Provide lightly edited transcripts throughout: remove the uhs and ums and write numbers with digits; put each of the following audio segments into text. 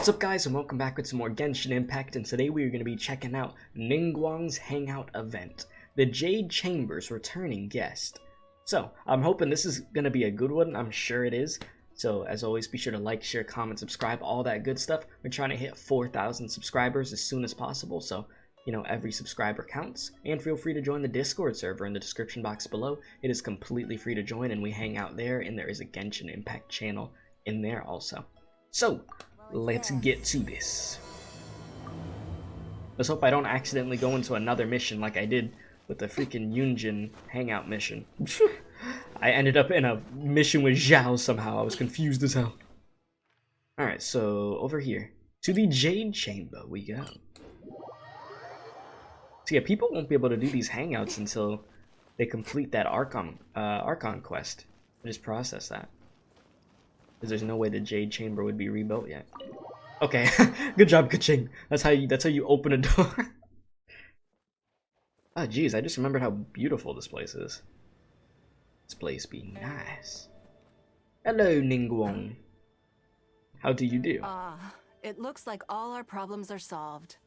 What's up guys, and welcome back with some more Genshin Impact, and today we are going to be checking out Ningguang's Hangout event, the Jade Chamber's returning guest. So, I'm hoping this is going to be a good one. I'm sure it is. So, as always, be sure to like, share, comment, subscribe, all that good stuff. We're trying to hit 4,000 subscribers as soon as possible, so, you know, every subscriber counts. And feel free to join the Discord server in the description box below. It is completely free to join, and we hang out there, and there is a Genshin Impact channel in there also. So, let's get to this. Let's hope I don't accidentally go into another mission like I did with the freaking Yunjin Hangout mission. I ended up in a mission with Zhao somehow. I was confused as hell. Alright, so over here. To the Jade Chamber we go. So yeah, people won't be able to do these hangouts until they complete that Archon quest. I just process that. Because there's no way the Jade Chamber would be rebuilt yet. Okay, good job, Kaching. That's how you open a door. Oh jeez, I just remembered how beautiful this place is. This place be nice. Hello, Ningguang. How do you do? It looks like all our problems are solved.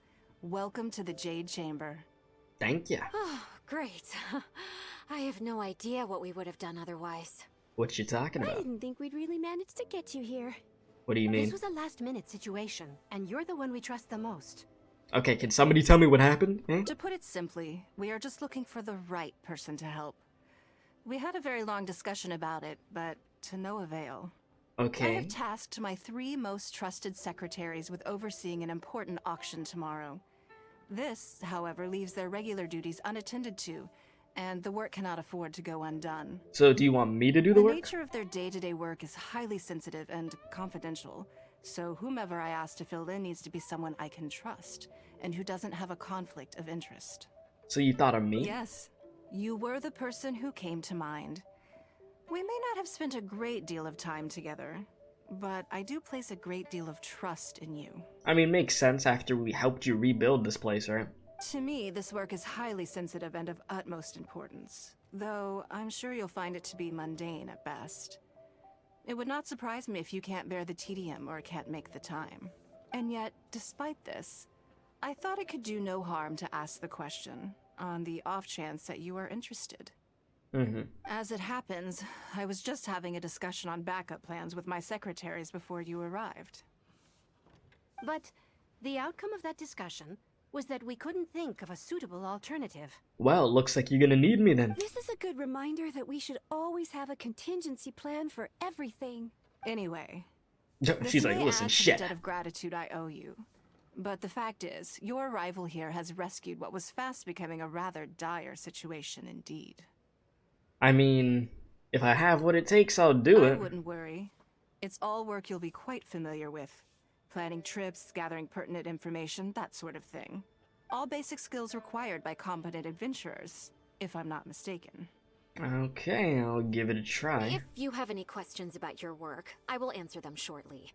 Welcome to the Jade Chamber. Thank you. Oh, great. I have no idea what we would have done otherwise. What you talking about? I didn't think we'd really manage to get you here. What do you mean? This was a last-minute situation, and you're the one we trust the most. Okay, can somebody tell me what happened? To put it simply, we are just looking for the right person to help. We had a very long discussion about it, but to no avail. Okay. I have tasked my 3 most trusted secretaries with overseeing an important auction tomorrow. This, however, leaves their regular duties unattended to, and the work cannot afford to go undone. So do you want me to do the work? The nature of their day-to-day work is highly sensitive and confidential, so whomever I ask to fill in needs to be someone I can trust, and who doesn't have a conflict of interest. So you thought of me? Yes, you were the person who came to mind. We may not have spent a great deal of time together, but I do place a great deal of trust in you. I mean, makes sense after we helped you rebuild this place, right? To me, this work is highly sensitive and of utmost importance, though I'm sure you'll find it to be mundane at best. It would not surprise me if you can't bear the tedium or can't make the time. And yet, despite this, I thought it could do no harm to ask the question, on the off chance that you are interested. As it happens, I was just having a discussion on backup plans with my secretaries before you arrived. But the outcome of that discussion was that we couldn't think of a suitable alternative. Well, looks like you're gonna need me then. This is a good reminder that we should always have a contingency plan for everything. Anyway, She's like, listen, shit. The debt of gratitude I owe you. But the fact is, your arrival here has rescued what was fast becoming a rather dire situation indeed. I mean, if I have what it takes, I'll do it. I wouldn't worry. It's all work you'll be quite familiar with. Planning trips, gathering pertinent information, that sort of thing. All basic skills required by competent adventurers, if I'm not mistaken. Okay, I'll give it a try. If you have any questions about your work, I will answer them shortly.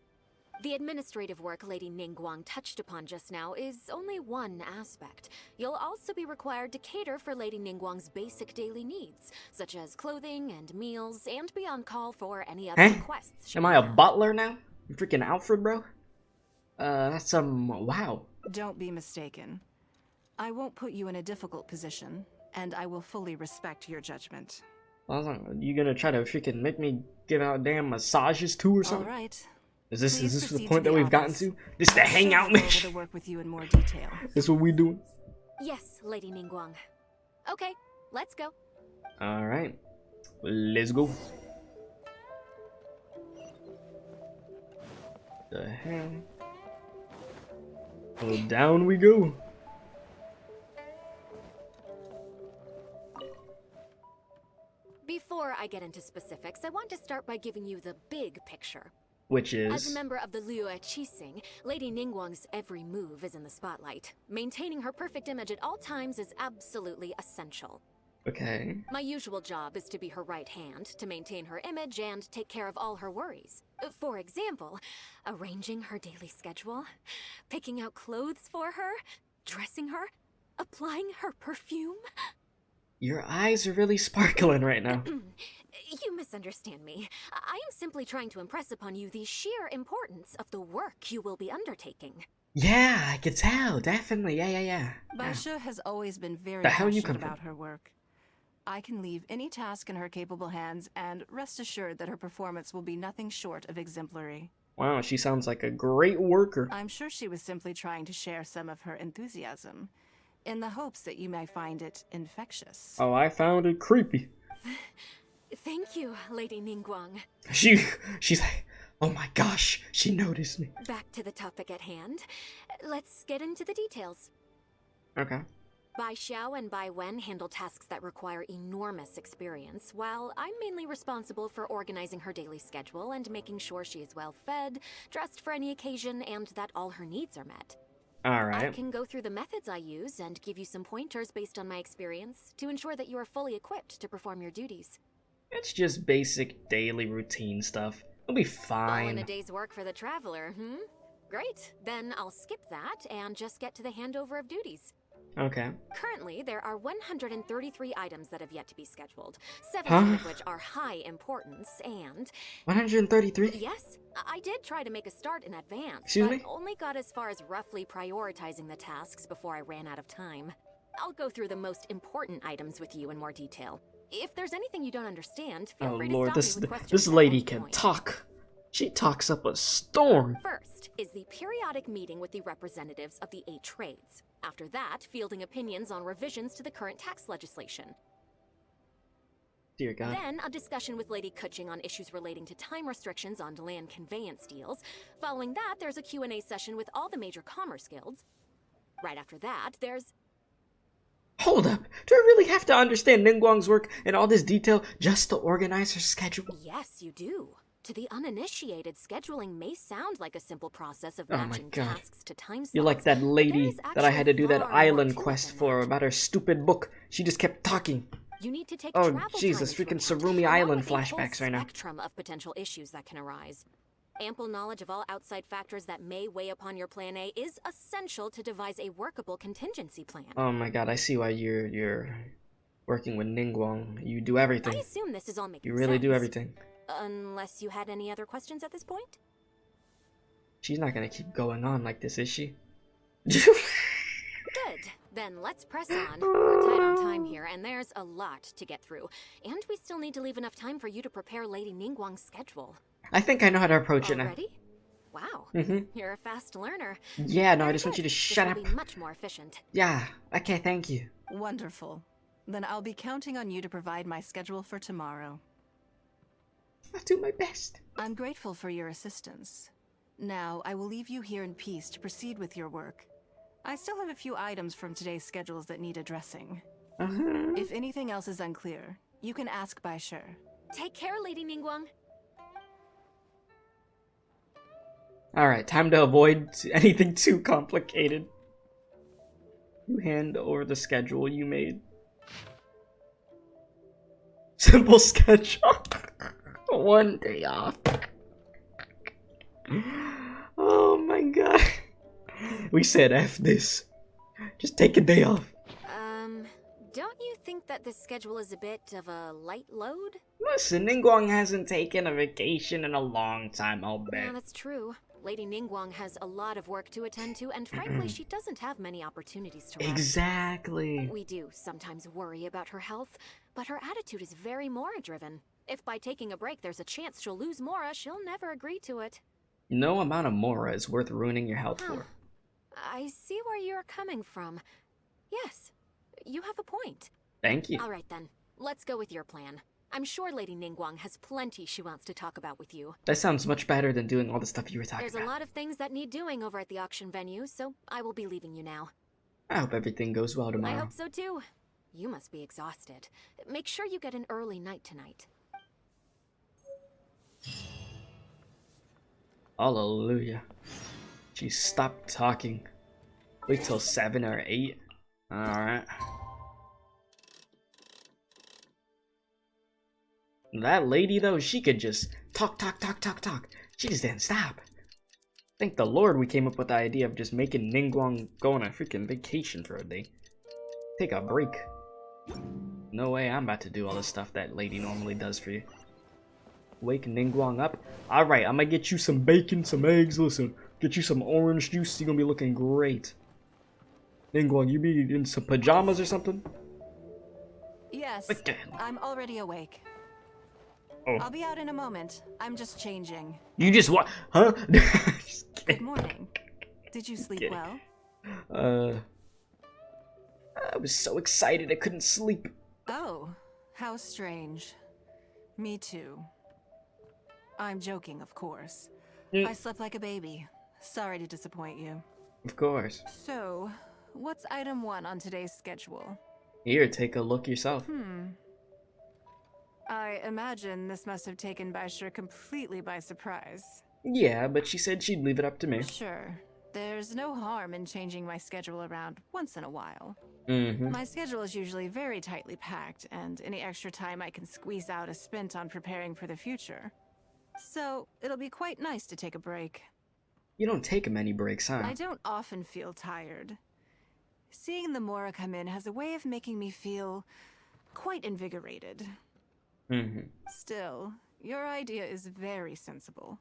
The administrative work Lady Ningguang touched upon just now is only one aspect. You'll also be required to cater for Lady Ningguang's basic daily needs, such as clothing and meals, and be on call for any other requests she Am may I a have. butler now? I'm freaking Alfred, bro? That's wow. Don't be mistaken. I won't put you in a difficult position, and I will fully respect your judgment. You gonna try to freaking make me give out damn massages too or something? All right. Is this the Proceed point to that the we've gotten office. to? This the hangout I'll go over mission? the work with you in more detail. This what we doing? Yes, Lady Ningguang. Okay, let's go. Alright. Let's go. The hell? Oh, down we go. Before I get into specifics, I want to start by giving you the big picture. Which As a is... member of the Liu Qixing, Lady Ningguang's every move is in the spotlight. Maintaining her perfect image at all times is absolutely essential. Okay. My usual job is to be her right hand, to maintain her image and take care of all her worries. For example, arranging her daily schedule, picking out clothes for her, dressing her, applying her perfume. Your eyes are really sparkling right now. You misunderstand me. I am simply trying to impress upon you the sheer importance of the work you will be undertaking. Yeah, I can tell. Definitely. Yeah. Baisha has always been very The hell you passionate come from? about her work. I can leave any task in her capable hands, and rest assured that her performance will be nothing short of exemplary. Wow, she sounds like a great worker. I'm sure she was simply trying to share some of her enthusiasm, in the hopes that you may find it infectious. Oh, I found it creepy. Thank you, Lady Ningguang. She's like, oh my gosh, she noticed me. Back to the topic at hand. Let's get into the details. Okay. Bai Xiao and Bai Wen handle tasks that require enormous experience, while I'm mainly responsible for organizing her daily schedule and making sure she is well fed, dressed for any occasion, and that all her needs are met. I Alright. can go through the methods I use and give you some pointers based on my experience to ensure that you are fully equipped to perform your duties. It's just basic daily routine stuff. It'll be All in fine. a day's work for the traveler, Great. Then I'll skip that and just get to the handover of duties. Okay. Currently, there are 133 items that have yet to be scheduled, 17 of Huh? which are high importance, and 133? yes, I did try to make a start in advance, Excuse but me? only got as far as roughly prioritizing the tasks before I ran out of time. I'll go through the most important items with you in more detail. If there's anything you don't understand, feel Oh free lord, to stop me with questions this at lady any can point. talk. She talks up a storm. First is the periodic meeting with the representatives of the 8 trades. After that, fielding opinions on revisions to the current tax legislation. Dear God. Then, a discussion with Lady Kuching on issues relating to time restrictions on land conveyance deals. Following that, there's a Q&A session with all the major commerce guilds. Right after that, there's... Hold up. Do I really have to understand Ningguang's work in all this detail just to organize her schedule? Yes, you do. To the uninitiated, scheduling may sound like a simple process of Oh my matching God. tasks to time slots. You're like that but there lady is that I had to do actually that far more island to it quest than for that. about her stupid book. She just kept talking. You need to take Oh, travel Jesus, time into freaking account, Sarumi along Island with the whole flashbacks right now. spectrum of potential issues that can arise. Ample knowledge of all outside factors that may weigh upon your plan A is essential to devise a workable contingency plan. Oh my God, I see why you're working with Ningguang. You do I everything. assume this is all making You really sense. do everything. Unless you had any other questions at this point? She's not gonna keep going on like this, is she? Good. Then let's press on. We're tight on time here, and there's a lot to get through. And we still need to leave enough time for you to prepare Lady Ningguang's schedule. I think I know how to approach it now. Already? Wow. You're a fast learner. Yeah, no, I Very just want you good. to shut this up. will be much more efficient. Yeah, okay, thank you. Wonderful. Then I'll be counting on you to provide my schedule for tomorrow. I'll do my best. I'm grateful for your assistance. Now, I will leave you here in peace to proceed with your work. I still have a few items from today's schedules that need addressing. If anything else is unclear, you can ask Bai Shi. Take care, Lady Ningguang. Alright, time to avoid anything too complicated. You hand over the schedule you made. Simple schedule. 1 day off. Oh my God. We said F this. Just take a day off. Don't you think that this schedule is a bit of a light load? Listen, Ningguang hasn't taken a vacation in a long time, I'll bet. Yeah, that's true. Lady Ningguang has a lot of work to attend to, and frankly, she doesn't have many opportunities to rest. Exactly. We do sometimes worry about her health, but her attitude is very Mora-driven. If by taking a break there's a chance she'll lose Mora, she'll never agree to it. No amount of Mora is worth ruining your health Huh. for. I see where you're coming from. Yes, you have a point. Thank you. All right then, let's go with your plan. I'm sure Lady Ningguang has plenty she wants to talk about with you. That sounds much better than doing all the stuff you were talking There's about. a lot of things that need doing over at the auction venue, so I will be leaving you now. I hope everything goes well I tomorrow. hope so too. You must be exhausted. Make sure you get an early night tonight. Hallelujah. She stopped talking. Wait till 7 or 8. Alright. That lady though, she could just talk. She just didn't stop. Thank the Lord we came up with the idea of just making Ningguang go on a freaking vacation for a day. Take a break. No way I'm about to do all the stuff that lady normally does for you. Wake Ningguang up. Alright, I'm gonna get you some bacon, some eggs. Listen, get you some orange juice. You're gonna be looking great. Ningguang, you be in some pajamas or something? Yes, What the- I'm already awake. Oh. I'll be out in a moment. I'm just changing. You just what? Huh? Just Good kidding. morning. Did you sleep Kidding. well? I was so excited I couldn't sleep. Oh, how strange. Me too. I'm joking, of course. I slept like a baby. Sorry to disappoint you. Of course. So, what's item 1 on today's schedule? Here, take a look yourself. I imagine this must have taken Baishir completely by surprise. Yeah, but she said she'd leave it up to me. Sure. There's no harm in changing my schedule around once in a while. Mm-hmm. My schedule is usually very tightly packed, and any extra time I can squeeze out is spent on preparing for the future. So, it'll be quite nice to take a break. You don't take many breaks, huh? I don't often feel tired. Seeing the Mora come in has a way of making me feel quite invigorated. Mm-hmm. Still, your idea is very sensible.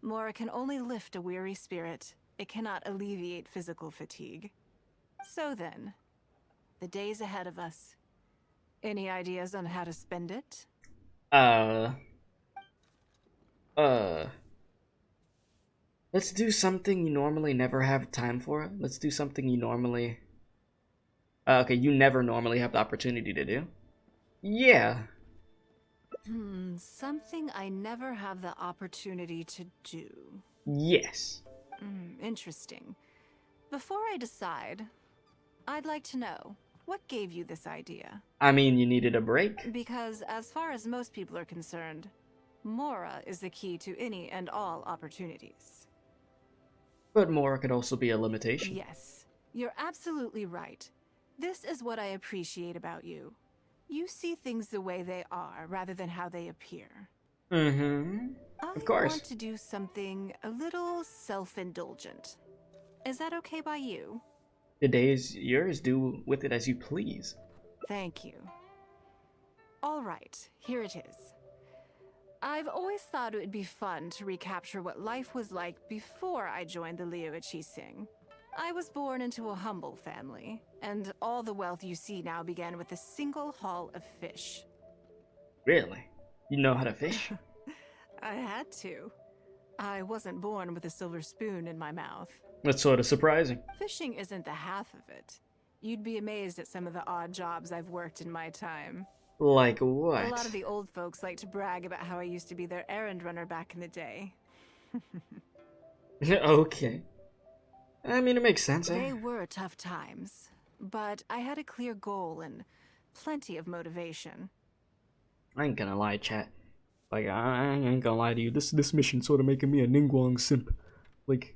Mora can only lift a weary spirit. It cannot alleviate physical fatigue. So then, the days ahead of us. Any ideas on how to spend it? Let's do something you normally never have time for. Let's do something you normally... okay, you never normally have the opportunity to do. Yeah. Something I never have the opportunity to do. Yes. Interesting. Before I decide, I'd like to know, what gave you this idea? I mean, you needed a break. Because as far as most people are concerned, Mora is the key to any and all opportunities. But more could also be a limitation. Yes, you're absolutely right. This is what I appreciate about you. You see things the way they are, rather than how they appear. Mm-hmm. Of course. I want to do something a little self-indulgent. Is that okay by you? The day is yours. Do with it as you please. Thank you. All right, here it is. I've always thought it would be fun to recapture what life was like before I joined the Liu Sing. I was born into a humble family, and all the wealth you see now began with a single haul of fish. Really? You know how to fish? I had to. I wasn't born with a silver spoon in my mouth. That's sort of surprising. Fishing isn't the half of it. You'd be amazed at some of the odd jobs I've worked in my time. Like what? A lot of the old folks like to brag about how I used to be their errand runner back in the day. Okay. I mean, it makes sense, eh? They were tough times, but I had a clear goal and plenty of motivation. I ain't gonna lie, chat. Like, I ain't gonna lie to you. This mission's sort of making me a Ningguang simp. Like,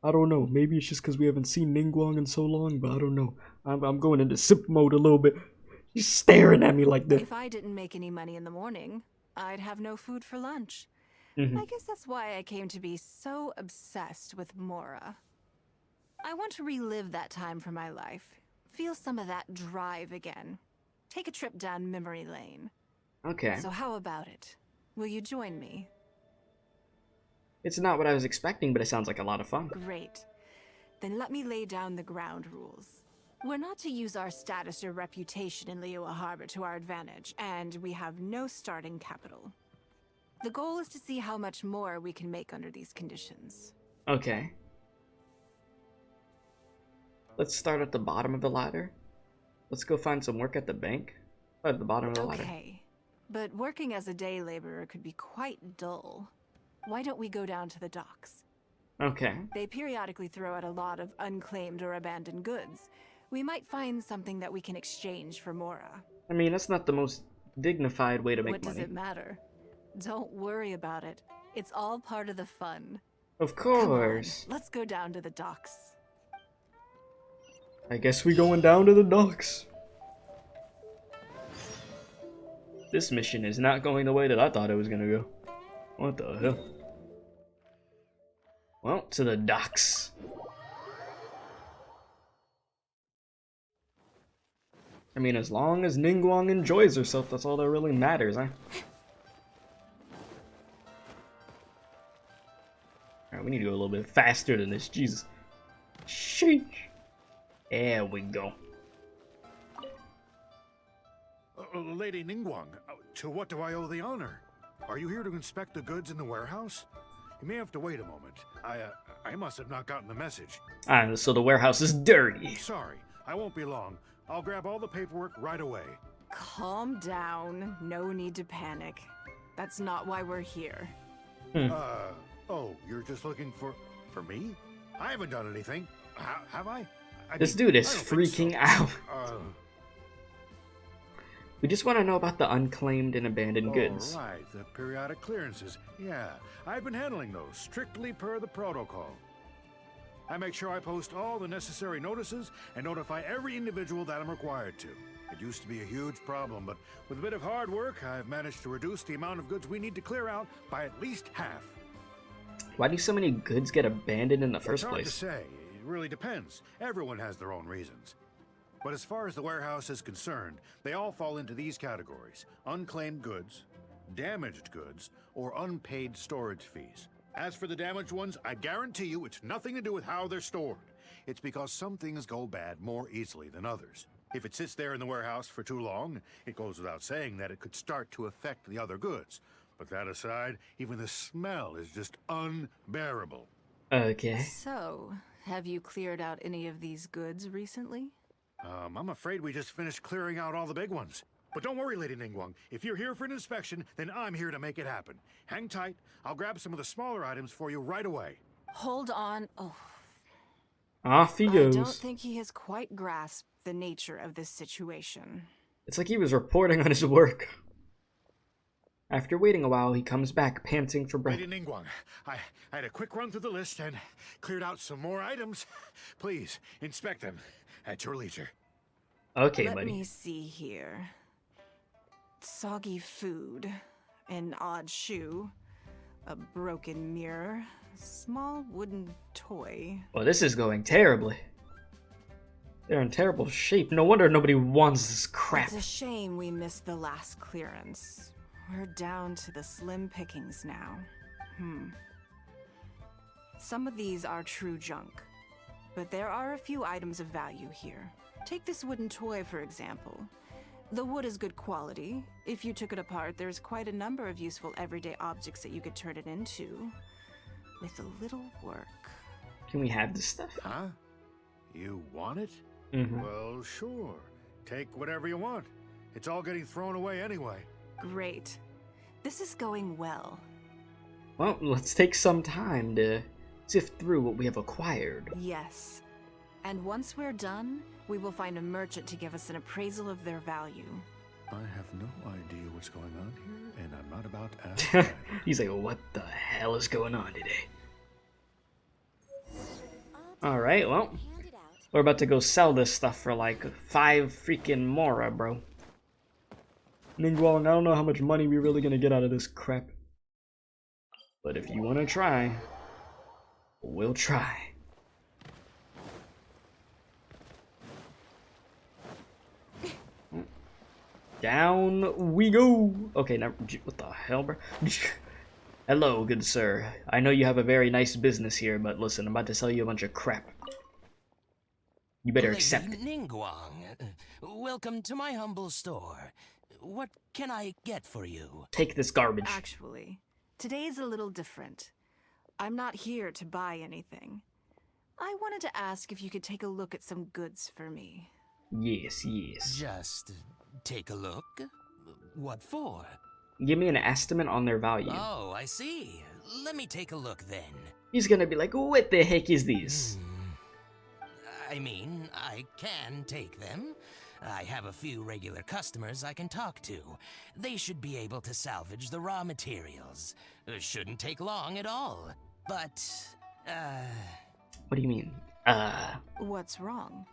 I don't know. Maybe it's just because we haven't seen Ningguang in so long, but I don't know. I'm going into simp mode a little bit. He's staring at me like that. If I didn't make any money in the morning, I'd have no food for lunch. Mm-hmm. I guess that's why I came to be so obsessed with Mora. I want to relive that time for my life. Feel some of that drive again. Take a trip down memory lane. Okay. So how about it? Will you join me? It's not what I was expecting, but it sounds like a lot of fun. Great. Then let me lay down the ground rules. We're not to use our status or reputation in Liyue Harbor to our advantage, and we have no starting capital. The goal is to see how much more we can make under these conditions. Okay. Let's start at the bottom of the ladder. Let's go find some work at the bank. At the bottom of the ladder. Okay. But working as a day laborer could be quite dull. Why don't we go down to the docks? Okay. They periodically throw out a lot of unclaimed or abandoned goods. We might find something that we can exchange for Mora. I mean, that's not the most dignified way to make What money. does it matter? Don't worry about it. It's all part of the fun. Of Come on, course. let's go down to the docks. I guess we going down to the docks. This mission is not going the way that I thought it was gonna go. What the hell? Well, to the docks. I mean, as long as Ningguang enjoys herself, that's all that really matters, huh? Alright, we need to go a little bit faster than this, Jesus. Sheesh. There we go. Lady Ningguang, to what do I owe the honor? Are you here to inspect the goods in the warehouse? You may have to wait a moment. I must have not gotten the message. Ah, so the warehouse is dirty. Sorry, I won't be long. I'll grab all the paperwork right away. Calm down. No need to panic. That's not why we're here. Oh, you're just looking for me? I haven't done anything. Have I? This dude is I don't think freaking so. out. Uh, We just want to know about the unclaimed and abandoned goods. Oh, right, the periodic clearances. Yeah, I've been handling those, strictly per the protocol. I make sure I post all the necessary notices and notify every individual that I'm required to. It used to be a huge problem, but with a bit of hard work, I've managed to reduce the amount of goods we need to clear out by at least half. Why do so many goods get abandoned in the It's first hard to place? say. It really depends. Everyone has their own reasons. But as far as the warehouse is concerned, they all fall into these categories: unclaimed goods, damaged goods, or unpaid storage fees. As for the damaged ones, I guarantee you it's nothing to do with how they're stored. It's because some things go bad more easily than others. If it sits there in the warehouse for too long, it goes without saying that it could start to affect the other goods. But that aside, even the smell is just unbearable. Okay. So, have you cleared out any of these goods recently? I'm afraid we just finished clearing out all the big ones. But don't worry, Lady Ningguang. If you're here for an inspection, then I'm here to make it happen. Hang tight. I'll grab some of the smaller items for you right away. Hold on. Oh, Off he I don't goes. think he has quite grasped the nature of this situation. It's like he was reporting on his work. After waiting a while, he comes back, panting for breath. Lady Ningguang, I had a quick run through the list and cleared out some more items. Please, inspect them at your leisure. Okay, Let buddy. me see here. Soggy food, an odd shoe, a broken mirror, small wooden toy. Well, this is going terribly. They're in terrible shape. No wonder nobody wants this crap. It's a shame we missed the last clearance. We're down to the slim pickings now. Some of these are true junk, but there are a few items of value here. Take this wooden toy, for example. The wood is good quality. If you took it apart, there's quite a number of useful everyday objects that you could turn it into, with a little work. Can we have this stuff? Huh? You want it? Mm-hmm. Well, sure. Take whatever you want. It's all getting thrown away anyway. Great. This is going well. Well, let's take some time to sift through what we have acquired. Yes. And once we're done, we will find a merchant to give us an appraisal of their value. I have no idea what's going on here, and I'm not about to ask either. He's like, what the hell is going on today? Alright, well, Hand it out. we're about to go sell this stuff for like 5 freaking mora, bro. Ningguang, I don't know how much money we're really gonna get out of this crap. But if you wanna try, we'll try. Down we go. Okay, now what the hell, bro? Hello, good sir. I know you have a very nice business here, but listen, I'm about to sell you a bunch of crap. You better Lady accept it. Ningguang, welcome to my humble store. What can I get for you? Take this garbage. Actually, today's a little different. I'm not here to buy anything. I wanted to ask if you could take a look at some goods for me. Yes, yes. Just take a look? What for? Give me an estimate on their value. Oh, I see. Let me take a look then. He's gonna be like, what the heck is this? I mean, I can take them. I have a few regular customers I can talk to. They should be able to salvage the raw materials. Shouldn't take long at all. But, What do you mean? What's wrong?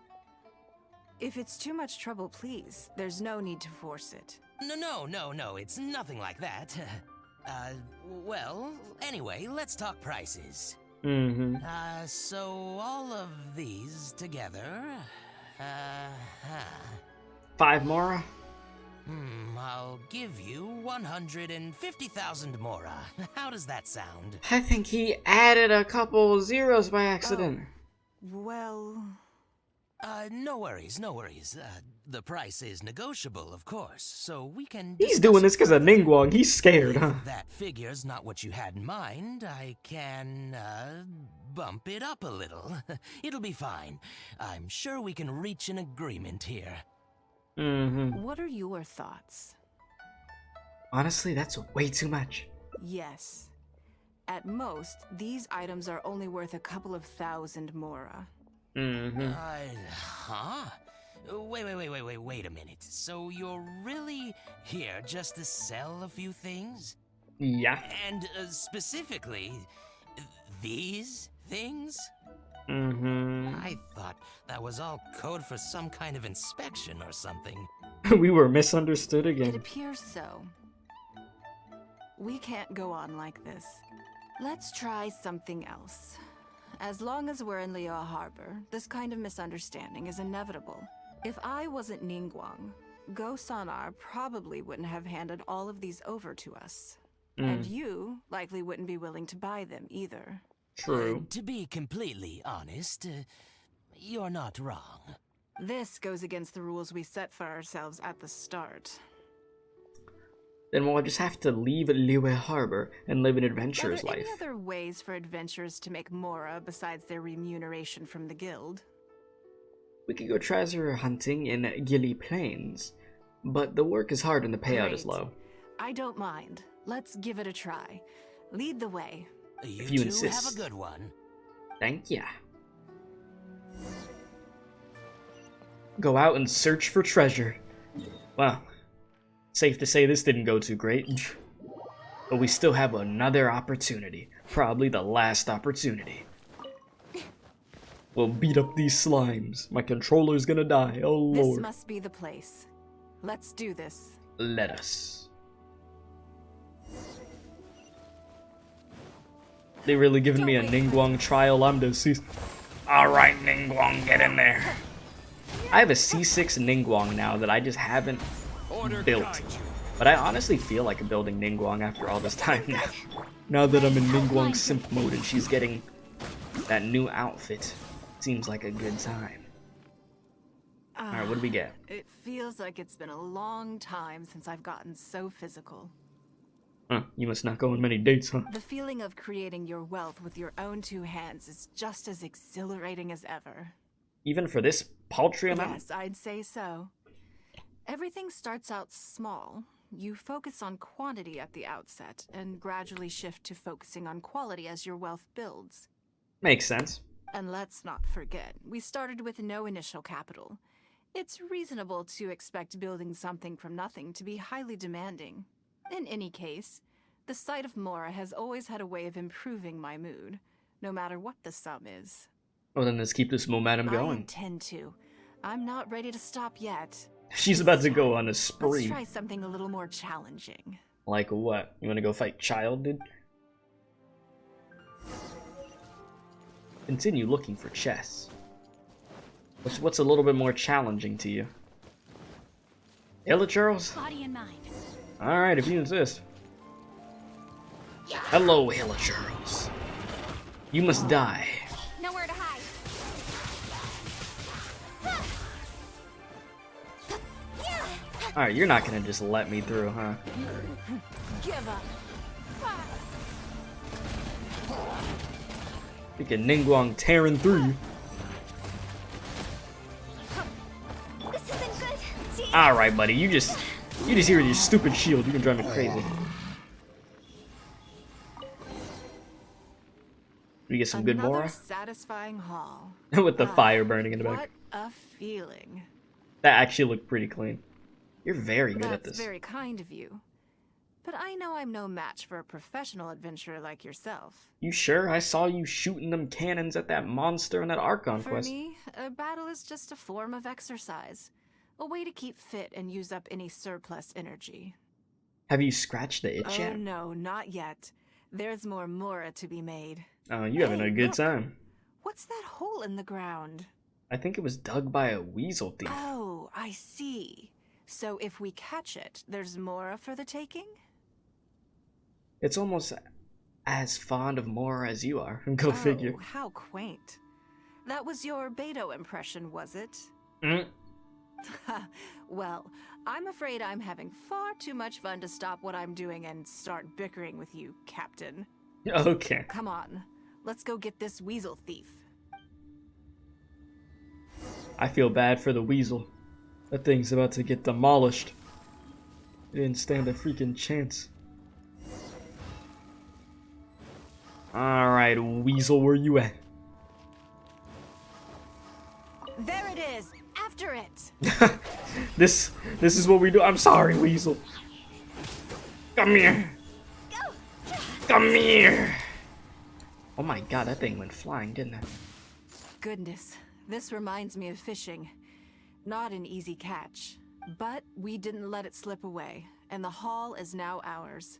If it's too much trouble, please. There's no need to force it. No, it's nothing like that. Well, anyway, let's talk prices. Mm-hmm. So all of these together, 5 Mora? I'll give you 150,000 Mora. How does that sound? I think he added a couple zeros by accident. Well... No worries, no worries. The price is negotiable, of course, so we can... He's doing this because of Ningguang. He's scared, huh? If that figure's not what you had in mind, I can, bump it up a little. It'll be fine. I'm sure we can reach an agreement here. What are your thoughts? Honestly, that's way too much. Yes. At most, these items are only worth a couple of thousand Mora. Huh? Wait a minute. So you're really here just to sell a few things? Yeah. And specifically, these things? I thought that was all code for some kind of inspection or something. We were misunderstood It again. appears so. We can't go on like this. Let's try something else. As long as we're in Liyue Harbor, this kind of misunderstanding is inevitable. If I wasn't Ningguang, Go Sonar probably wouldn't have handed all of these over to us. And you likely wouldn't be willing to buy them either. True. To be completely honest, you're not wrong. This goes against the rules we set for ourselves at the start. Then we'll just have to leave Liyue Harbor and live an Are adventurer's there life. any other ways for adventurers to make Mora besides their remuneration from the guild? We could go treasure hunting in Gilly Plains, but the work is hard and the payout is Great. low. I don't mind. Let's give it a try. Lead the way. You If you two insist. have a good one. Thank ya. Go out and search for treasure. Well, safe to say this didn't go too great. But we still have another opportunity. Probably the last opportunity. We'll beat up these slimes. My controller's gonna die. Oh This lord. must be the place. Let's do this. Let us. They really giving me a Ningguang trial. I'm deceased. Alright, Ningguang, get in there. I have a C6 Ningguang now that I just haven't built. But I honestly feel like building Ningguang after all this time now. Now that I'm in Ningguang simp mode and she's getting that new outfit. Seems like a good time. Alright, what do we get? It feels like it's been a long time since I've gotten so physical. Huh, you must not go on many dates, huh? The feeling of creating your wealth with your own two hands is just as exhilarating as ever. Even for this paltry amount? Yes, I'd say so. Everything starts out small. You focus on quantity at the outset, and gradually shift to focusing on quality as your wealth builds. Makes sense. And let's not forget, we started with no initial capital. It's reasonable to expect building something from nothing to be highly demanding. In any case, the sight of Mora has always had a way of improving my mood, no matter what the sum is. Well, then let's keep this momentum I going. intend to. I'm not ready to stop yet. She's about to go on a Let's spree. try something a little more challenging. Like what? You wanna go fight Child, dude? Continue looking for chests. What's a little bit more challenging to you? Hilla Charles? Body and mind. Alright, if you insist. Hello, Hilla Charles. You must die. Nowhere to hide. Alright, you're not gonna just let me through, huh? Give up. Look at Ningguang tearing through you. This isn't good. See? Alright, buddy, you just here with your stupid shield. You can drive me crazy. We get some good Another Mora? satisfying haul. With the fire burning in the back. What a feeling. That actually looked pretty clean. You're very good at That's this. very kind of you. But I know I'm no match for a professional adventurer like yourself. You sure? I saw you shooting them cannons at that monster in that Archon For quest. me, a battle is just a form of exercise. A way to keep fit and use up any surplus energy. Have you scratched the itch Oh yet? no, not yet. There's more Mora to be made. Oh, you having Hey, a good look. time. What's that hole in the ground? I think it was dug by a weasel thief. Oh, I see. So if we catch it, there's more for the taking? It's almost as fond of Mora as you are. Go figure. Oh, how quaint. That was your Beto impression, was it? Mm. Well, I'm afraid I'm having far too much fun to stop what I'm doing and start bickering with you, Captain. Okay. Come on, let's go get this weasel thief. I feel bad for the weasel. That thing's about to get demolished. It didn't stand a freaking chance. Alright, weasel, where you at? There it is! After it! This is what we do. I'm sorry, weasel. Come here. Come here. Oh my god, that thing went flying, didn't it? Goodness, this reminds me of fishing. Not an easy catch. But we didn't let it slip away, and the haul is now ours.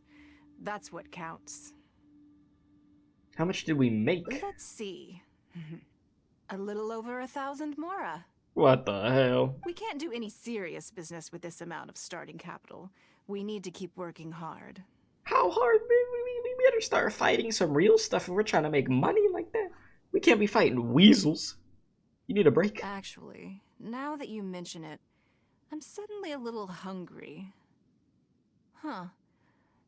That's what counts. How much did we make? Let's see. A little over 1,000 mora. What the hell? We can't do any serious business with this amount of starting capital. We need to keep working hard. How hard? We better start fighting some real stuff if we're trying to make money like that. We can't be fighting weasels. You need a break? Actually, now that you mention it, I'm suddenly a little hungry. Huh.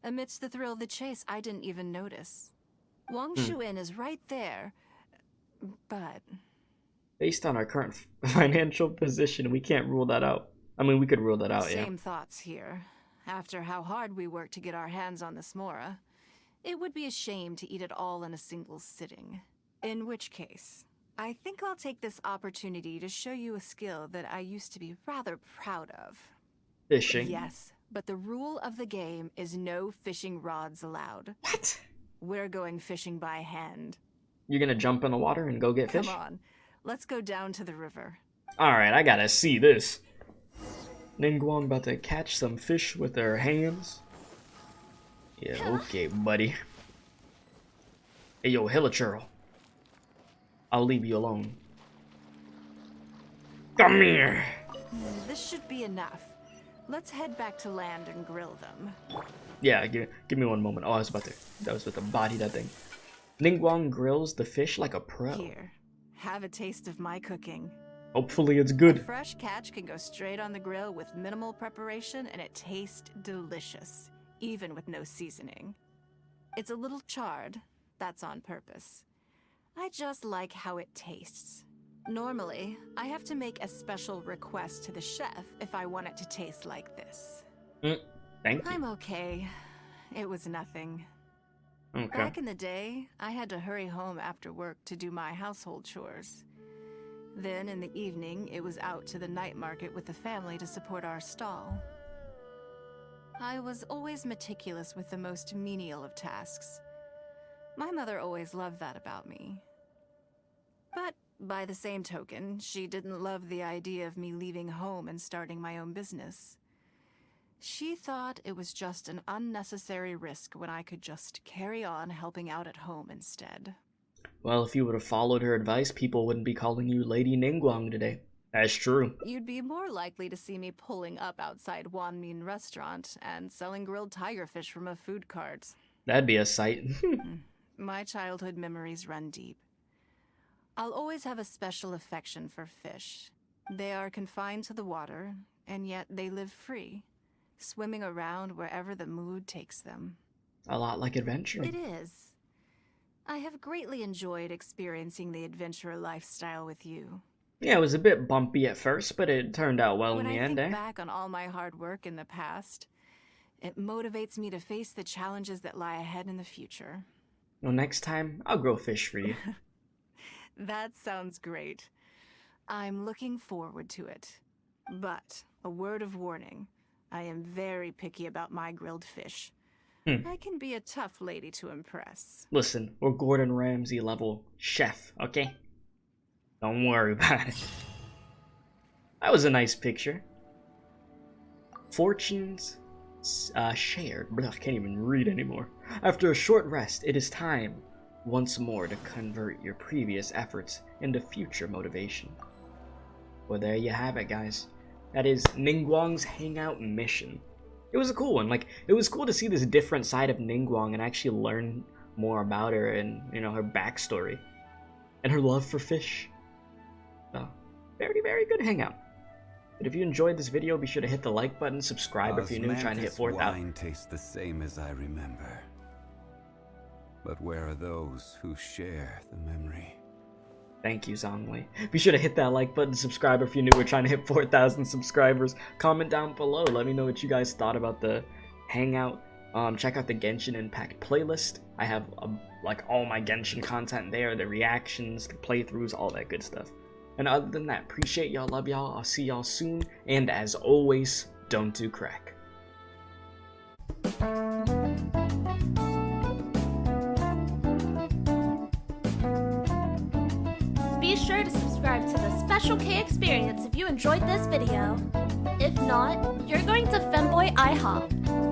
Amidst the thrill of the chase, I didn't even notice. Wangshu Inn is right there, but... Based on our current financial position, we can't rule that out. I mean, we could rule that out, yeah. Same thoughts here. After how hard we worked to get our hands on this mora, it would be a shame to eat it all in a single sitting. In which case, I think I'll take this opportunity to show you a skill that I used to be rather proud of. Fishing? Yes, but the rule of the game is no fishing rods allowed. What? We're going fishing by hand. You're gonna jump in the water and go get fish? Come on, let's go down to the river. Alright, I gotta see this. Ningguang about to catch some fish with her hands. Yeah, okay, buddy. Hey, yo, Hilichurl. I'll leave you alone. Come here! This should be enough. Let's head back to land and grill them. Yeah, give me one moment. Oh, I was about to body that thing. Ningguang grills the fish like a pro. Here, have a taste of my cooking. Hopefully it's A good. fresh catch can go straight on the grill with minimal preparation and it tastes delicious, even with no seasoning. It's a little charred, that's on purpose. I just like how it tastes. Normally, I have to make a special request to the chef if I want it to taste like this. Thank you. I'm okay. It was nothing. Okay. Back in the day, I had to hurry home after work to do my household chores. Then in the evening, it was out to the night market with the family to support our stall. I was always meticulous with the most menial of tasks. My mother always loved that about me. But by the same token, she didn't love the idea of me leaving home and starting my own business. She thought it was just an unnecessary risk when I could just carry on helping out at home instead. Well, if you would have followed her advice, people wouldn't be calling you Lady Ningguang today. That's true. You'd be more likely to see me pulling up outside Wanmin Restaurant and selling grilled tigerfish from a food cart. That'd be a sight. My childhood memories run deep. I'll always have a special affection for fish. They are confined to the water, and yet they live free, swimming around wherever the mood takes them. A lot like adventuring. It is. I have greatly enjoyed experiencing the adventurer lifestyle with you. Yeah, it was a bit bumpy at first, but it turned out well When in the I end, think eh? back on all my hard work in the past, it motivates me to face the challenges that lie ahead in the future. Well, next time, I'll grow fish for you. That sounds great. I'm looking forward to it. But, a word of warning, I am very picky about my grilled fish. I can be a tough lady to impress. Listen, we're Gordon Ramsay level chef, okay? Don't worry about it. That was a nice picture. Fortunes shared. Blah, I can't even read anymore. After a short rest, it is time once more to convert your previous efforts into future motivation. Well, there you have it, guys. That is Ningguang's Hangout mission. It was a cool one. Like, it was cool to see this different side of Ningguang and actually learn more about her and, you know, her backstory. And her love for fish. So, very, very good hangout. But if you enjoyed this video, be sure to hit the like button, subscribe if you're new, trying to hit 4,000. Wine tastes the same as I remember. But where are those who share the memory? Thank you, Zhongli. Be sure to hit that like button, subscribe if you're new. We're trying to hit 4,000 subscribers. Comment down below. Let me know what you guys thought about the hangout. Check out the Genshin Impact playlist. I have like all my Genshin content there, the reactions, the playthroughs, all that good stuff. And other than that, appreciate y'all, love y'all, I'll see y'all soon, and as always, don't do crack. Be sure to subscribe to the Special K Experience if you enjoyed this video. If not, you're going to Femboy IHOP.